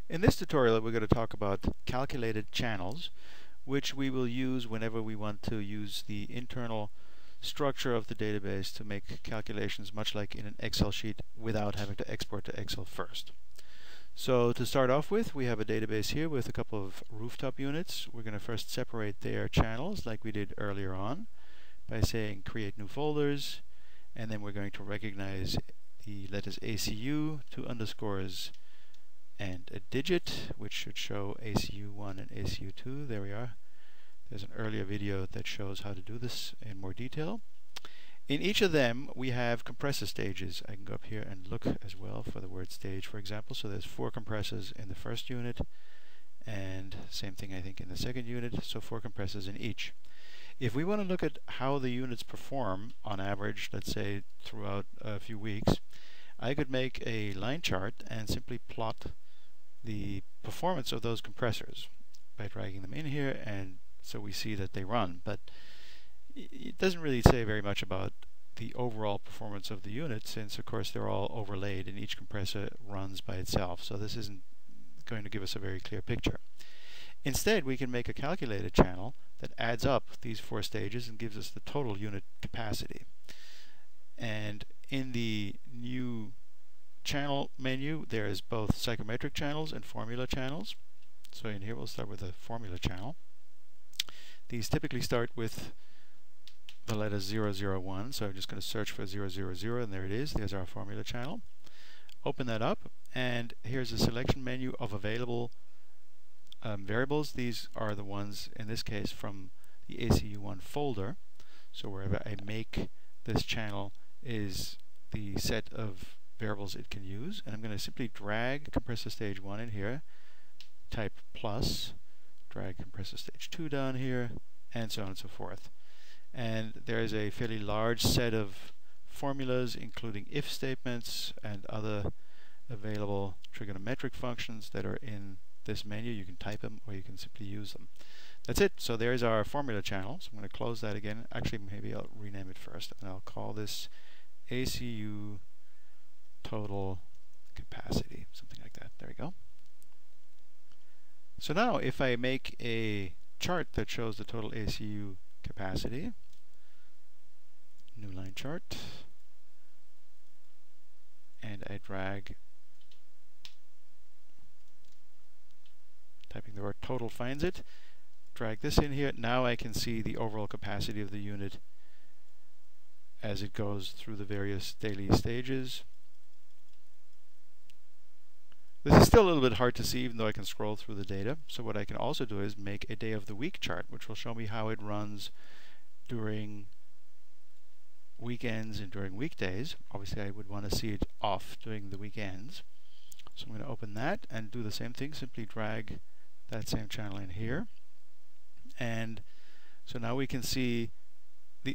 In this tutorial, we're going to talk about calculated channels, which we will use whenever we want to use the internal structure of the database to make calculations much like in an Excel sheet without having to export to Excel first. So to start off with, we have a database here with a couple of rooftop units. We're going to first separate their channels like we did earlier on by saying create new folders, and then we're going to recognize the letters ACU, two underscores, and a digit, which should show ACU1 and ACU2. There we are. There's an earlier video that shows how to do this in more detail. In each of them, we have compressor stages. I can go up here and look as well for the word stage, for example. So there's 4 compressors in the first unit, and same thing I think in the second unit, so 4 compressors in each. If we want to look at how the units perform on average, let's say throughout a few weeks, I could make a line chart and simply plot the performance of those compressors by dragging them in here, and so we see that they run. But it doesn't really say very much about the overall performance of the unit, since of course they're all overlaid and each compressor runs by itself. So this isn't going to give us a very clear picture. Instead, we can make a calculated channel that adds up these 4 stages and gives us the total unit capacity. And in the new channel menu, there is both psychrometric channels and formula channels. So in here we'll start with a formula channel. These typically start with the letter 001, so I'm just going to search for 000, and there it is. There's our formula channel. Open that up, and here's a selection menu of available variables. These are the ones, in this case, from the ACU1 folder. So wherever I make this channel is the set of variables it can use, and I'm going to simply drag compressor stage 1 in here, type plus, drag compressor stage 2 down here, and so on and so forth. And there is a fairly large set of formulas, including if statements and other available trigonometric functions that are in this menu. You can type them or you can simply use them. That's it. So there's our formula channel. So I'm going to close that again. Actually, maybe I'll rename it first, and I'll call this ACU total capacity, something like that. There we go. So now if I make a chart that shows the total ACU capacity, new line chart, and I drag, typing the word total finds it, drag this in here. Now I can see the overall capacity of the unit as it goes through the various daily stages. This is still a little bit hard to see, even though I can scroll through the data. So what I can also do is make a day of the week chart, which will show me how it runs during weekends and during weekdays. Obviously I would want to see it off during the weekends. So I'm going to open that and do the same thing, simply drag that same channel in here. And so now we can see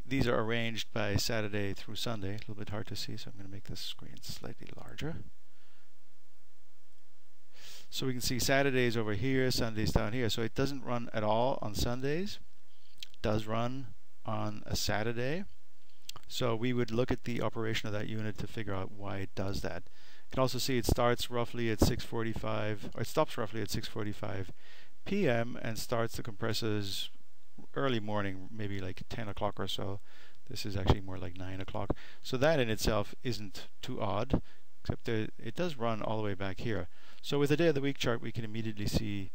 these are arranged by Saturday through Sunday. A little bit hard to see, so I'm going to make this screen slightly larger. So we can see Saturdays over here, Sundays down here. So it doesn't run at all on Sundays. It does run on a Saturday. So we would look at the operation of that unit to figure out why it does that. You can also see it starts roughly at 6:45, or it stops roughly at 6:45 p.m. and starts the compressors early morning, maybe like 10 o'clock or so. This is actually more like 9 o'clock. So that in itself isn't too odd, except it does run all the way back here. So with the day of the week chart, we can immediately see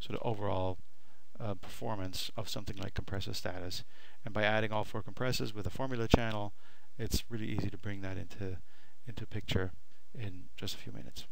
sort of overall performance of something like compressor status. And by adding all 4 compressors with a formula channel, it's really easy to bring that into picture in just a few minutes.